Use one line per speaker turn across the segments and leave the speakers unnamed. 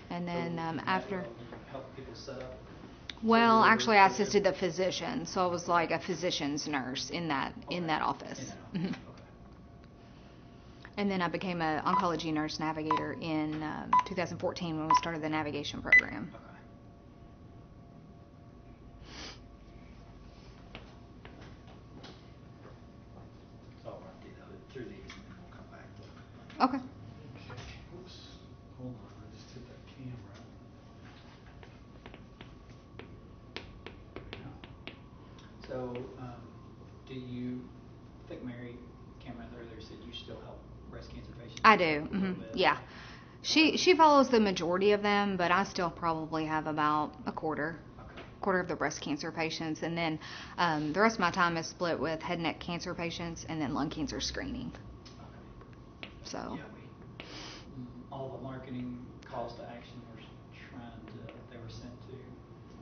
And then after,
help people set up.
well, actually, I assisted the physician, so I was like a physician's nurse in that office.
Okay.
And then I became an oncology nurse navigator in 2014 when we started the navigation program.
Okay. So I'll run through these and then we'll come back.
Okay.
Oops. Hold on. I just hit that camera.
So, do you, I think Mary came out earlier, said you still help breast cancer patients?
I do.
A little bit.
Yeah. She follows the majority of them, but I still probably have about a quarter of the breast cancer patients, and then the rest of my time is split with head and neck cancer patients and then lung cancer screening.
Okay.
So.
Yeah, all the marketing calls to action were they were sent to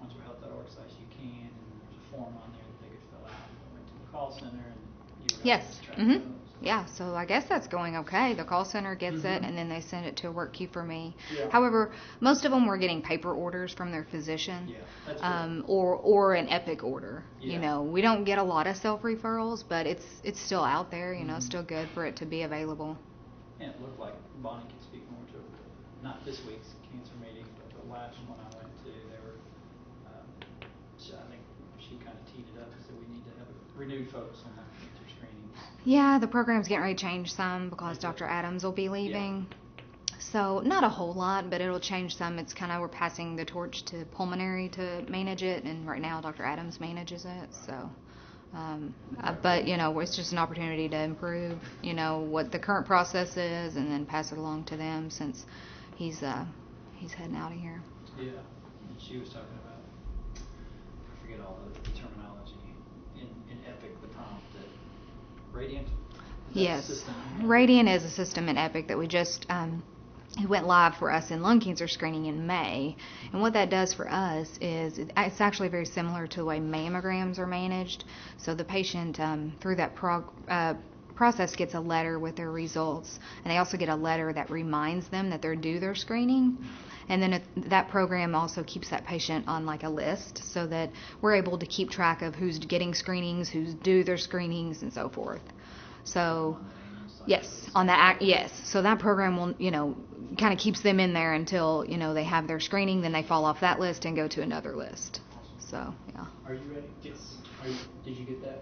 oncewehealth.org /you can, and there's a form on there that they could fill out. They went to the call center, and you were
Yes.
able to track those.
Yeah, so I guess that's going okay. The call center gets it, and then they send it to a work queue for me.
Yeah.
However, most of them were getting paper orders from their physician,
Yeah, that's good.
or an Epic order.
Yeah.
You know, we don't get a lot of self referrals, but it's still out there. You know, it's still good for it to be available.
And it looked like Bonnie could speak more to not this week's cancer meeting, but the last one I went to. They were, I think she kind of teed it up and said we need to have a renewed focus on lung cancer screenings.
Yeah, the program's getting ready to change some because Dr. Adams will be leaving. Yeah. So not a whole lot, but it'll change some. It's kind of, we're passing the torch to pulmonary to manage it, and right now Dr. Adams manages it. So, but you know, it's just an opportunity to improve, you know, what the current process is, and then pass it along to them since he's heading out of here.
Yeah, and she was talking about, I forget all the terminology in Epic, the prompt that Radiant.
Yes, Radiant is a system in Epic that we just it went live for us in lung cancer screening in May. And what that does for us is it's actually very similar to the way mammograms are managed. So the patient through that process gets a letter with their results, and they also get a letter that reminds them that they're due their screening. And then that program also keeps that patient on like a list so that we're able to keep track of who's getting screenings, who's due their screenings, and so forth. So, yes, on that, yes. So that program will, you know, kind of keeps them in there until, you know, they have their screening, then they fall off that list and go to another list. So, yeah.
Are you ready? Yes. Did you get that?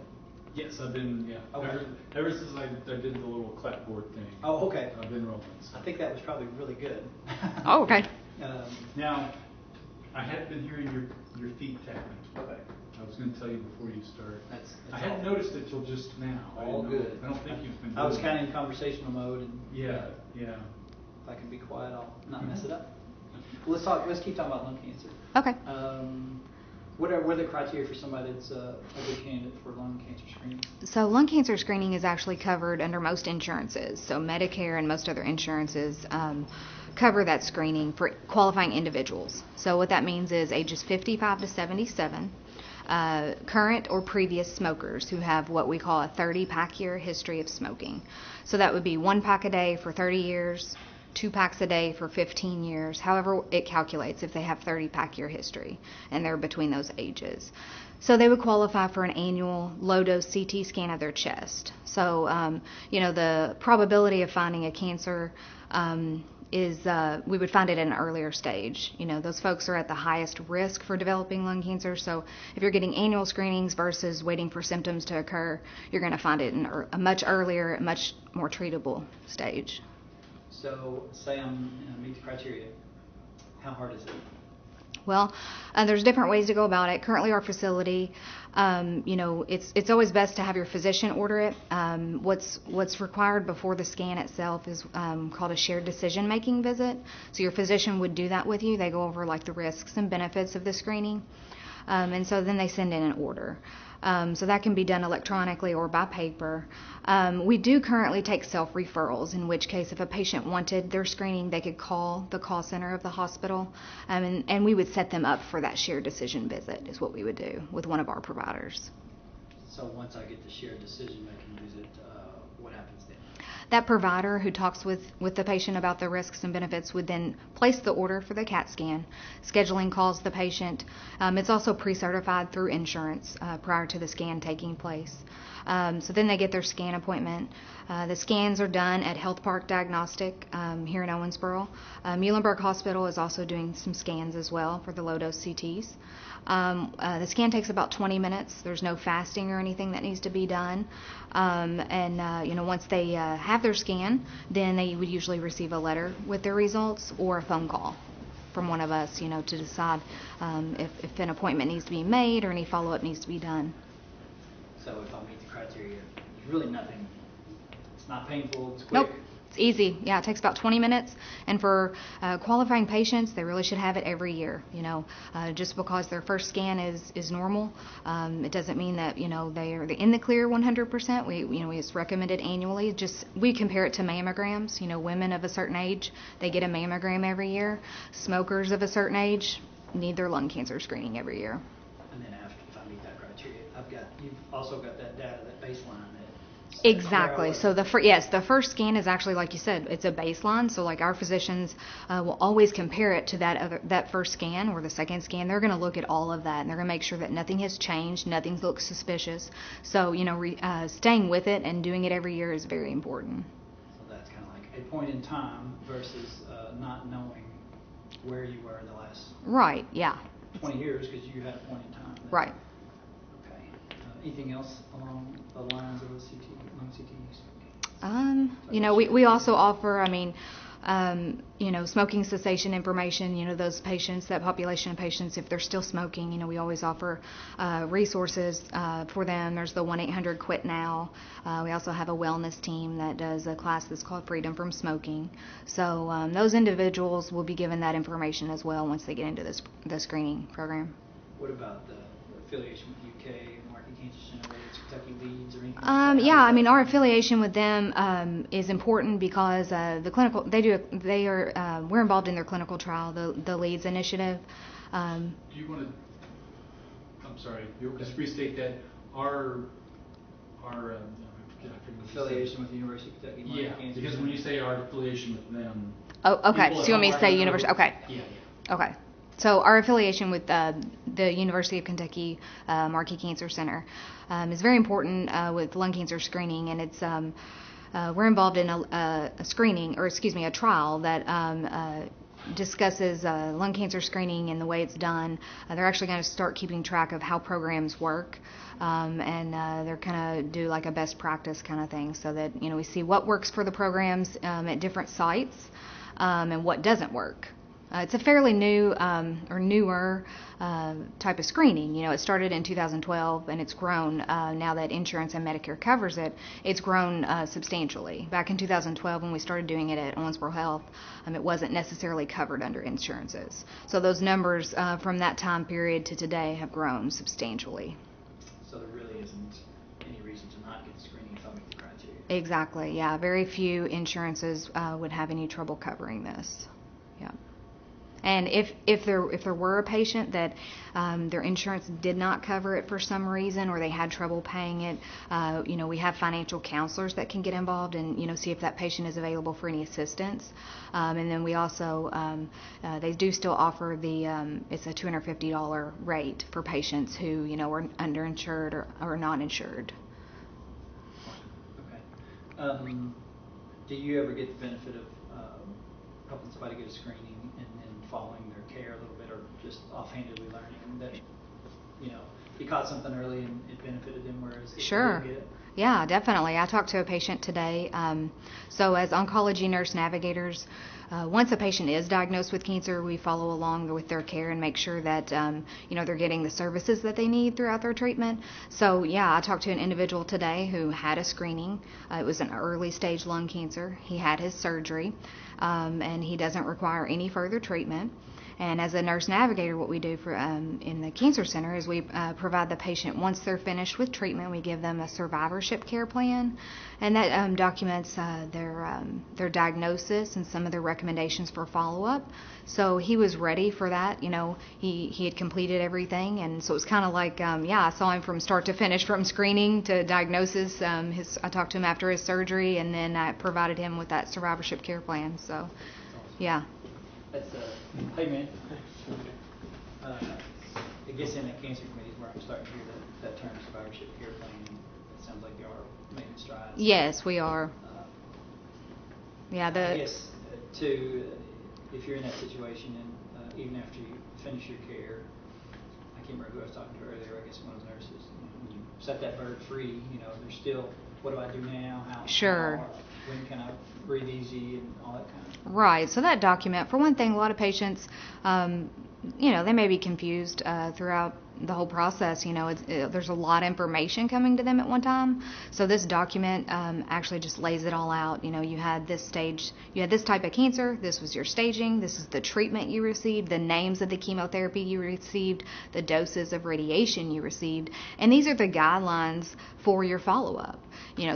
Yes, I've been, yeah.
Okay.
Ever since I did the little clapboard thing.
Oh, okay.
I've been rolling. So.
I think that was probably really good.
Oh, okay.
Now, I had been hearing your feet tapping.
Okay.
I was going to tell you before you start.
That's
I hadn't noticed it till just now.
All good.
I don't think you've been.
I was kind of in conversational mode, and
yeah.
If I can be quiet, I'll not mess it up. Well, let's keep talking about lung cancer.
Okay.
What are the criteria for somebody that's a good candidate for lung cancer screening?
So lung cancer screening is actually covered under most insurances. So Medicare and most other insurances cover that screening for qualifying individuals. So what that means is ages 55 to 77, current or previous smokers who have what we call a 30-pack year history of smoking. So that would be 1 pack a day for 30 years, 2 packs a day for 15 years, however it calculates if they have 30-pack year history and they're between those ages. So they would qualify for an annual low-dose CT scan of their chest. So, you know, the probability of finding a cancer is we would find it at an earlier stage. You know, those folks are at the highest risk for developing lung cancer. So if you're getting annual screenings versus waiting for symptoms to occur, you're going to find it in a much earlier, much more treatable stage.
So say I meet the criteria. How hard is it?
Well, there's different ways to go about it. Currently, our facility, you know, it's always best to have your physician order it. What's required before the scan itself is called a shared decision-making visit. So your physician would do that with you. They go over like the risks and benefits of the screening, and so then they send in an order. So that can be done electronically or by paper. We do currently take self-referrals, in which case if a patient wanted their screening, they could call the call center of the hospital, and we would set them up for that shared decision visit is what we would do with one of our providers.
So once I get the shared decision-making visit, what happens then?
That provider who talks with the patient about the risks and benefits would then place the order for the CAT scan. Scheduling calls the patient. It's also pre-certified through insurance prior to the scan taking place. So then they get their scan appointment. The scans are done at Health Park Diagnostic here in Owensboro. Muhlenberg Hospital is also doing some scans as well for the low-dose CTs. The scan takes about 20 minutes. There's no fasting or anything that needs to be done. Once they have their scan, then they would usually receive a letter with their results or a phone call from one of us, to decide if an appointment needs to be made or any follow-up needs to be done.
So if I meet the criteria, there's really nothing. It's not painful. It's quick.
Nope. It's easy. Yeah, it takes about 20 minutes. And for qualifying patients, they really should have it every year. Just because their first scan is normal, it doesn't mean that they're in the clear 100%. We just recommend it annually. We compare it to mammograms. Women of a certain age, they get a mammogram every year. Smokers of a certain age need their lung cancer screening every year.
And then after, if I meet that criteria, you've also got that data, that baseline.
Exactly. So the first scan is actually, like you said, it's a baseline. So like our physicians will always compare it to that first scan or the second scan. They're going to look at all of that and they're going to make sure that nothing has changed, nothing looks suspicious. So staying with it and doing it every year is very important.
So that's kind of like a point in time versus not knowing where you were the last.
Right. Yeah.
20 years because you had a point in time.
Right.
Okay. Anything else along the lines of a lung CT?
We also offer, smoking cessation information, those patients, that population of patients, if they're still smoking, we always offer resources for them. There's the 1-800-QUIT-NOW. We also have a wellness team that does a class that's called Freedom from Smoking. So those individuals will be given that information as well once they get into the screening program.
What about the affiliation with UK, Market Cancer Center, whether it's Kentucky Leads or anything?
Our affiliation with them is important because we're involved in their clinical trial, the Leads initiative.
Do you want to? I'm sorry. You'll just restate that our
affiliation with the University of Kentucky.
Yeah, because when you say our affiliation with them.
Oh, okay. So you want me to say university? Okay.
Yeah.
Okay. So our affiliation with the University of Kentucky Markey Cancer Center is very important with lung cancer screening, and it's we're involved in a trial that discusses lung cancer screening and the way it's done. They're actually going to start keeping track of how programs work, and they're kind of do like a best practice kind of thing, so that we see what works for the programs at different sites and what doesn't work. It's a fairly new or newer type of screening. It started in 2012 and it's grown now that insurance and Medicare covers it. It's grown substantially. Back in 2012 when we started doing it at Owensboro Health, it wasn't necessarily covered under insurances. So those numbers from that time period to today have grown substantially.
So there really isn't any reason to not get the screening if I meet the criteria.
Exactly. Yeah. Very few insurances would have any trouble covering this. Yeah. And if there were a patient that their insurance did not cover it for some reason, or they had trouble paying it, we have financial counselors that can get involved and see if that patient is available for any assistance. And then we also they do still offer it's a $250 rate for patients who are underinsured or not insured.
Okay. Do you ever get the benefit of helping somebody get a screening and then following their care a little bit, or just offhandedly learning that you caught something early and it benefited them, whereas if
Sure.
they didn't get it?
Yeah, definitely. I talked to a patient today. So as oncology nurse navigators, once a patient is diagnosed with cancer, we follow along with their care and make sure that they're getting the services that they need throughout their treatment. So yeah, I talked to an individual today who had a screening. It was an early stage lung cancer. He had his surgery, and he doesn't require any further treatment. And as a nurse navigator, what we do for in the cancer center is we provide the patient, once they're finished with treatment, we give them a survivorship care plan, and that documents their diagnosis and some of their recommendations for follow-up. So he was ready for that. He had completed everything, and so it was kind of like, I saw him from start to finish, from screening to diagnosis. I talked to him after his surgery, and then I provided him with that survivorship care plan. So, yeah.
That's hey man. I guess in the cancer committee is where I'm starting to hear that term survivorship care plan. It sounds like you are making strides.
Yes, we are.
I guess too, if you're in that situation and even after you finish your care, I can't remember who I was talking to earlier. I guess one of the nurses. When you set that bird free, there's still, what do I do now?
Sure.
When can I breathe easy and all that kind of stuff.
Right. So that document, for one thing, a lot of patients, they may be confused throughout the whole process. There's a lot of information coming to them at one time. So this document actually just lays it all out. You had this stage, you had this type of cancer, this was your staging, this is the treatment you received, the names of the chemotherapy you received, the doses of radiation you received, and these are the guidelines for your follow-up.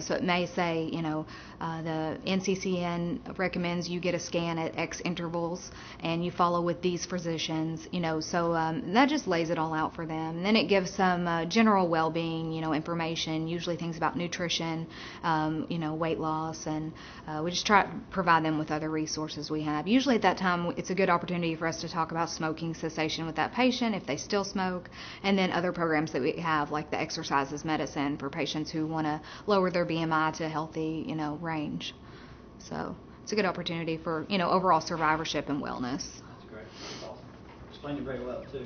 So it may say, the NCCN recommends you get a scan at X intervals and you follow with these physicians, so that just lays it all out for them. And then it gives some general well-being, information, usually things about nutrition, weight loss, and we just try to provide them with other resources we have. Usually at that time, it's a good opportunity for us to talk about smoking cessation with that patient if they still smoke, and then other programs that we have, like the exercises medicine for patients who want to lower their BMI to a healthy, range. So it's a good opportunity for, overall survivorship and wellness.
That's great. That's awesome. Explained it very well, too.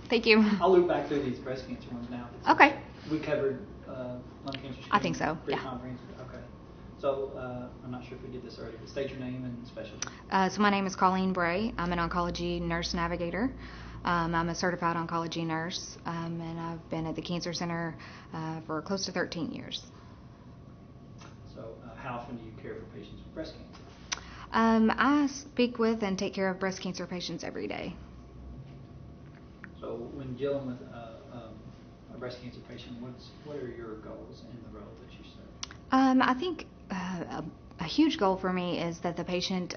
Thank you.
I'll loop back through these breast cancer ones now.
Okay.
We covered lung cancer screening.
I think so,
Pretty
yeah.
comprehensive. Okay. So I'm not sure if we did this already, but state your name and specialty.
So my name is Colleen Brey. I'm an oncology nurse navigator. I'm a certified oncology nurse, and I've been at the Cancer Center for close to 13 years.
So how often do you care for patients with breast cancer?
I speak with and take care of breast cancer patients every day.
So when dealing with a breast cancer patient, what are your goals in the role that you serve?
I think a huge goal for me is that the patient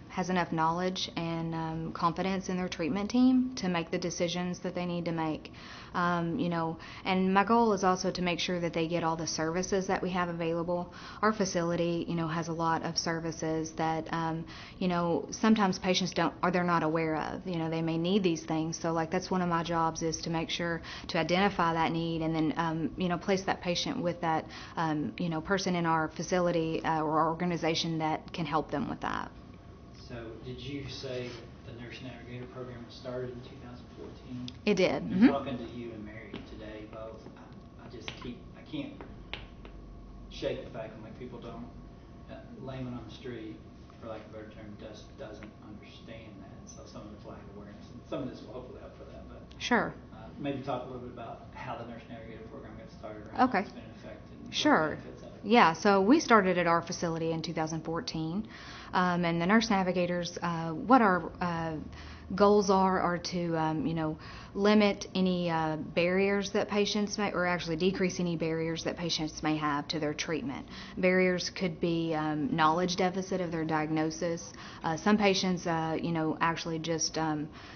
has enough knowledge and confidence in their treatment team to make the decisions that they need to make. And my goal is also to make sure that they get all the services that we have available. Our facility, has a lot of services that, sometimes patients they're not aware of. They may need these things. So that's one of my jobs, is to make sure to identify that need and then, place that patient with that, person in our facility or our organization that can help them with that.
So did you say that the Nurse Navigator program was started in 2014?
It did.
Mm-hmm. Talking to you and Mary today both, I can't shake the fact that people don't, layman on the street, for lack of a better term, doesn't understand that. So some of it's lack of awareness, and some of this will hopefully help for that. But
sure.
Maybe talk a little bit about how the Nurse Navigator program got started, or
okay.
how it's been in effect.
Sure. Yeah, so we started at our facility in 2014, and the Nurse Navigators, what our goals are to, limit any barriers that patients may, or actually decrease any barriers that patients may have to their treatment. Barriers could be knowledge deficit of their diagnosis. Some patients, actually just,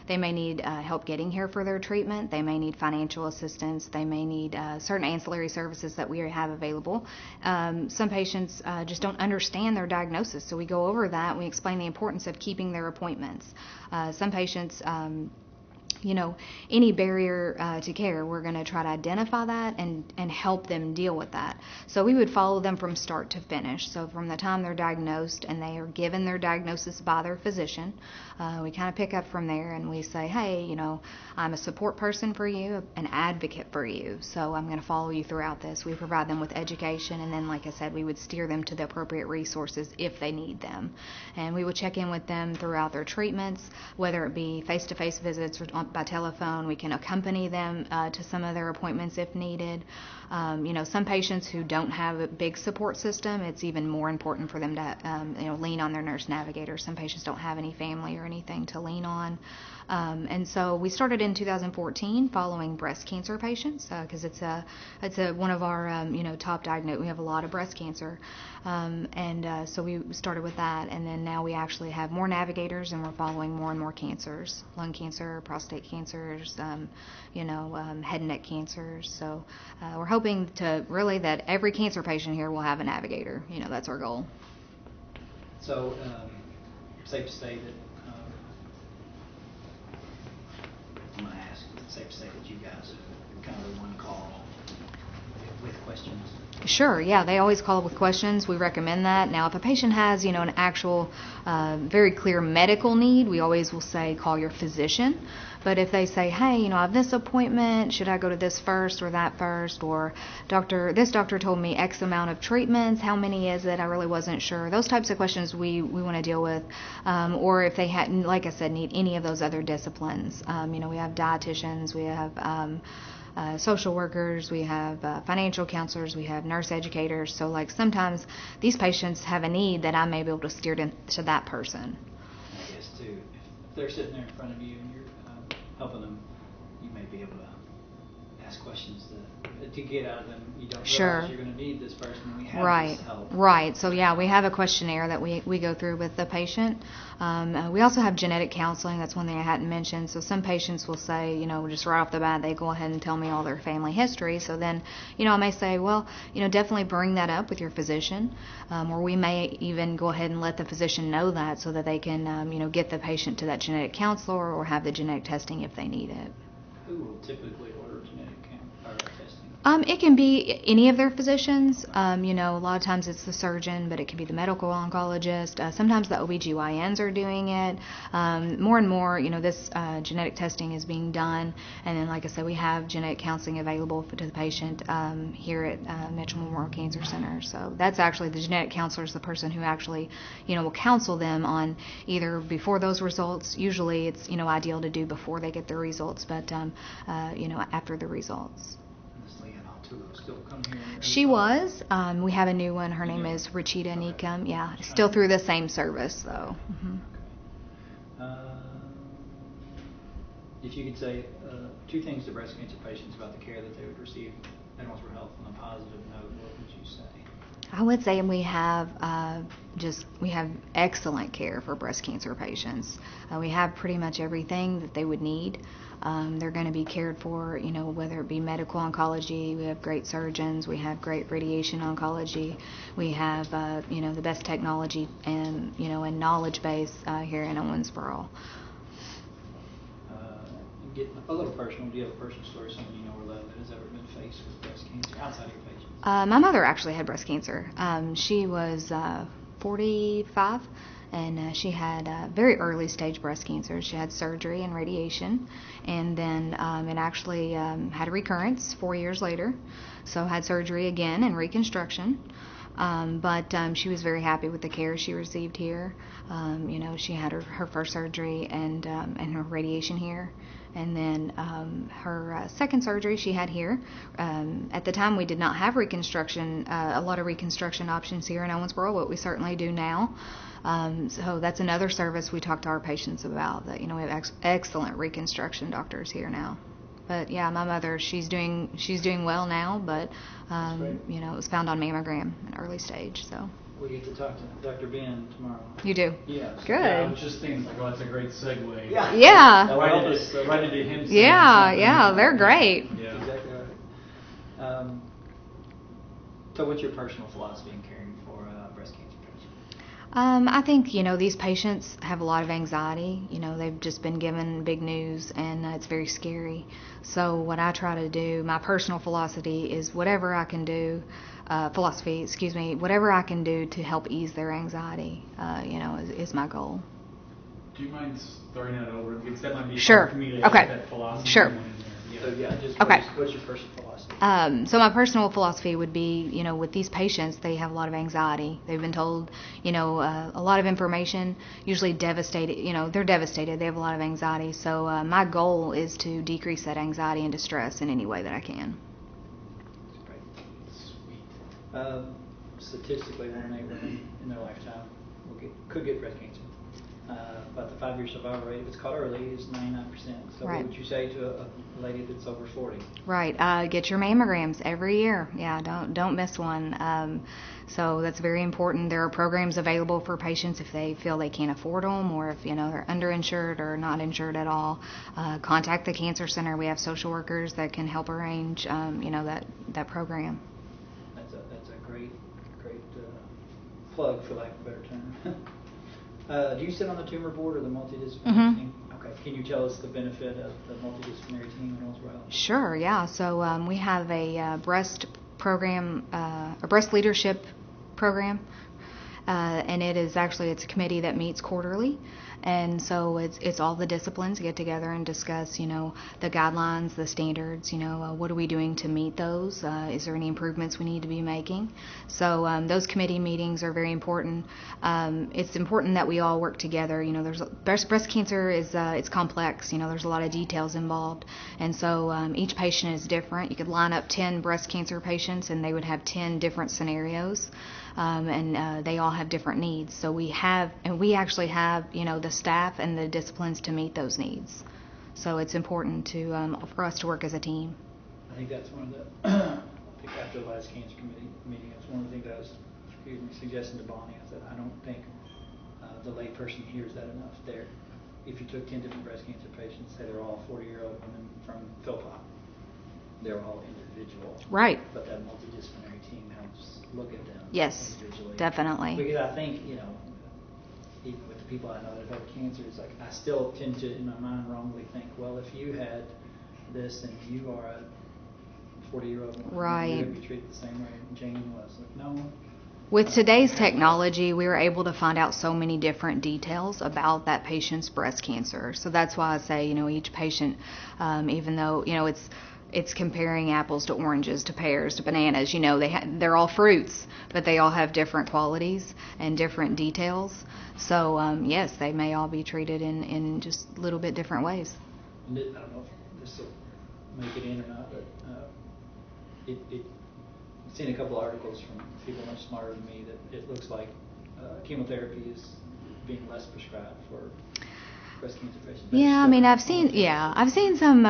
they may need help getting here for their treatment. They may need financial assistance. They may need certain ancillary services that we have available. Some patients just don't understand their diagnosis, so we go over that and we explain the importance of keeping their appointments. Some patients, any barrier to care, we're going to try to identify that and help them deal with that. So we would follow them from start to finish. So from the time they're diagnosed and they are given their diagnosis by their physician, we kind of pick up from there and we say, hey, I'm a support person for you, an advocate for you, so I'm going to follow you throughout this. We provide them with education, and then, like I said, we would steer them to the appropriate resources if they need them. And we would check in with them throughout their treatments, whether it be face-to-face visits or by telephone. We can accompany them to some of their appointments if needed. Some patients who don't have a big support system, it's even more important for them to lean on their nurse navigator. Some patients don't have any family or anything to lean on. And so we started in 2014 following breast cancer patients because it's one of our top diagnosed. We have a lot of breast cancer, so we started with that, and then now we actually have more navigators, and we're following more and more cancers: lung cancer, prostate cancers, head and neck cancers. So we're hoping to really that every cancer patient here will have a navigator. That's our goal.
So safe to say that. I'm going to ask, is it safe to say that you guys are kind of the one call with questions?
Sure, yeah, they always call with questions. We recommend that. Now, if a patient has, an actual very clear medical need, we always will say call your physician. But if they say, hey, I have this appointment, should I go to this first or that first? Or this doctor told me X amount of treatments, how many is it? I really wasn't sure. Those types of questions we want to deal with. Or if they hadn't, like I said, need any of those other disciplines. We have dietitians, we have social workers, we have financial counselors, we have nurse educators. So sometimes these patients have a need that I may be able to steer them to that person.
I guess too, if they're sitting there in front of you and you're helping them, you may be able to ask questions to get out of them. You don't realize you're going to need this person, and we have this help. Right.
So yeah, we have a questionnaire that we go through with the patient. We also have genetic counseling. That's one thing I hadn't mentioned. So some patients will say, just right off the bat, they go ahead and tell me all their family history. So then, I may say, well, definitely bring that up with your physician, or we may even go ahead and let the physician know that so that they can, get the patient to that genetic counselor or have the genetic testing if they need it.
Who will typically order genetic testing?
It can be any of their physicians. A lot of times it's the surgeon, but it can be the medical oncologist. Sometimes the OBGYNs are doing it. More and more, this genetic testing is being done. And then, like I said, we have genetic counseling available to the patient here at Metro Memorial Cancer Center. So that's actually the genetic counselor is the person who actually, will counsel them on either before those results. Usually it's, ideal to do before they get their results, but, after the results.
Still come here?
She was. We have a new one. Her name is Rachita Neekum. Yeah, still through the same service, though. Mm-hmm.
If you could say two things to breast cancer patients about the care that they would receive at Northward Health on a positive note, what would you say?
I would say we have excellent care for breast cancer patients. We have pretty much everything that they would need. They're going to be cared for, whether it be medical oncology. We have great surgeons. We have great radiation oncology. We have, the best technology and, and knowledge base here in Owensboro.
Get a little personal. Do you have a personal story, someone you know or love that has ever been faced with breast cancer outside of your patients?
My mother actually had breast cancer. She was 45. And she had very early stage breast cancer. She had surgery and radiation, and then it actually had a recurrence 4 years later. So had surgery again and reconstruction. But she was very happy with the care she received here. She had her first surgery and her radiation here. And then her second surgery she had here. At the time, we did not have reconstruction, a lot of reconstruction options here in Owensboro, but we certainly do now. So that's another service we talk to our patients about, that, we have excellent reconstruction doctors here now. But yeah, my mother, she's doing well now, but it was found on mammogram in early stage. So
we get to talk to Dr. Ben tomorrow.
You do?
Yeah.
Good.
Yeah, I was just thinking, that's a great segue.
Yeah.
Right into him.
Yeah, they're great.
Yeah.
Exactly right. So what's your personal philosophy in caring for breast cancer patients?
I think, these patients have a lot of anxiety. They've just been given big news, and it's very scary. So what I try to do, my personal philosophy is whatever I can do, whatever I can do to help ease their anxiety, is my goal.
Do you mind throwing that over? Because that might be
Sure.
hard for me to
Okay.
get that philosophy
Sure.
going in there.
So just
Okay.
what's your personal philosophy?
So my personal philosophy would be, with these patients, they have a lot of anxiety. They've been told, a lot of information, usually devastated, they're devastated. They have a lot of anxiety. So my goal is to decrease that anxiety and distress in any way that I can.
Sweet.
Statistically, 1 in 8 women in their lifetime could get breast cancer. But the 5-year survival rate, if it's caught early, is 99%. So
Right.
what would you say to a lady that's over 40?
Right. Get your mammograms every year. Yeah, don't miss one. So that's very important. There are programs available for patients if they feel they can't afford them, or if they're underinsured or not insured at all. Contact the cancer center. We have social workers that can help arrange that program.
That's a great plug, for lack of a better term. Do you sit on the tumor board or the multidisciplinary team? Okay. Can you tell us the benefit of the multidisciplinary team in Owensboro?
Sure. Yeah. So we have a breast program, a breast leadership program, and it's a committee that meets quarterly. And so it's all the disciplines get together and discuss, the guidelines, the standards, what are we doing to meet those? Is there any improvements we need to be making? So those committee meetings are very important. It's important that we all work together. There's breast cancer is it's complex. There's a lot of details involved, and so each patient is different. You could line up 10 breast cancer patients, and they would have 10 different scenarios. And they all have different needs. So we actually have, the staff and the disciplines to meet those needs. So it's important for us to work as a team.
I think that's one of the, I think after the last cancer committee meeting, that's one of the things I was suggesting to Bonnie. I said, I don't think the layperson hears that enough. If you took 10 different breast cancer patients, say they're all 40-year-old women from Philpott, they're all individual.
Right.
But that multidisciplinary team helps look at them.
Yes,
individually.
definitely.
Because I think, even with the people I know that have had cancer, it's like I still tend to, in my mind, wrongly think, well, if you had this and you are a 40-year-old woman,
right,
you're going to be treated the same way Jane was. Like, no.
With today's technology, we were able to find out so many different details about that patient's breast cancer. So that's why I say, each patient, even though, it's comparing apples to oranges to pears to bananas. They're all fruits, but they all have different qualities and different details. So yes, they may all be treated in just a little bit different ways.
I don't know if this will make it in or not, but I've seen a couple articles from people much smarter than me that it looks like chemotherapy is being less prescribed for breast cancer patients.
Yeah, I mean, I've seen some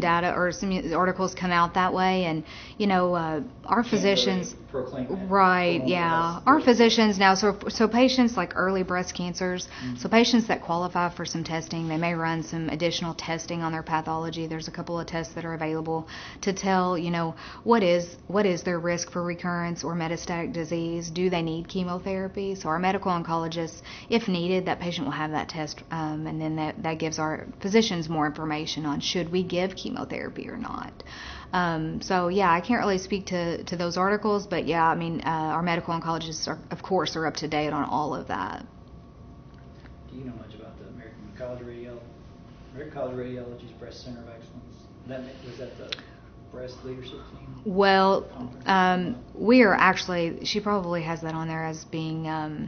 data or some articles come out that way, and our physicians, right? Yeah, our physicians now. So patients like early breast cancers, so patients that qualify for some testing, they may run some additional testing on their pathology. There's a couple of tests that are available to tell what is their risk for recurrence or metastatic disease. Do they need chemotherapy? So our medical oncologists, if needed, that patient will have that test. And then that gives our physicians more information on should we give chemotherapy or not. So yeah, I can't really speak to those articles, but yeah, I mean, our medical oncologists are, of course, are up to date on all of that.
Do you know much about the American College of Radiology? American College of Radiology's Breast Center of Excellence. Was that the breast leadership team?
Well, we are actually. She probably has that on there as being.
I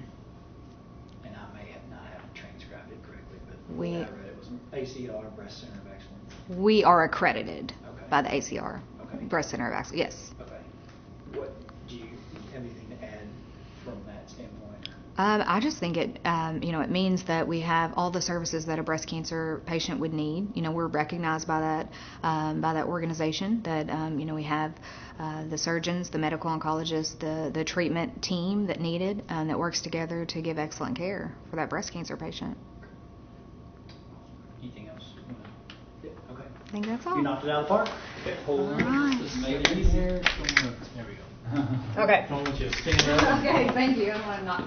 read it was ACR, Breast Center of Excellence.
We are accredited by the ACR,
Okay.
Breast Center of Excellence. Yes.
Okay. What do you have anything to add from that standpoint?
I just think it, it means that we have all the services that a breast cancer patient would need. We're recognized by that organization. That we have the surgeons, the medical oncologists, the treatment team that needed, that works together to give excellent care for that breast cancer patient.
Anything else? Yeah, okay.
I think that's all.
You knocked it out of the park. Okay, hold on.
Right.
This made it easier.
There we go.
Okay.
Don't want you to stand up.
Okay, thank you. I want to knock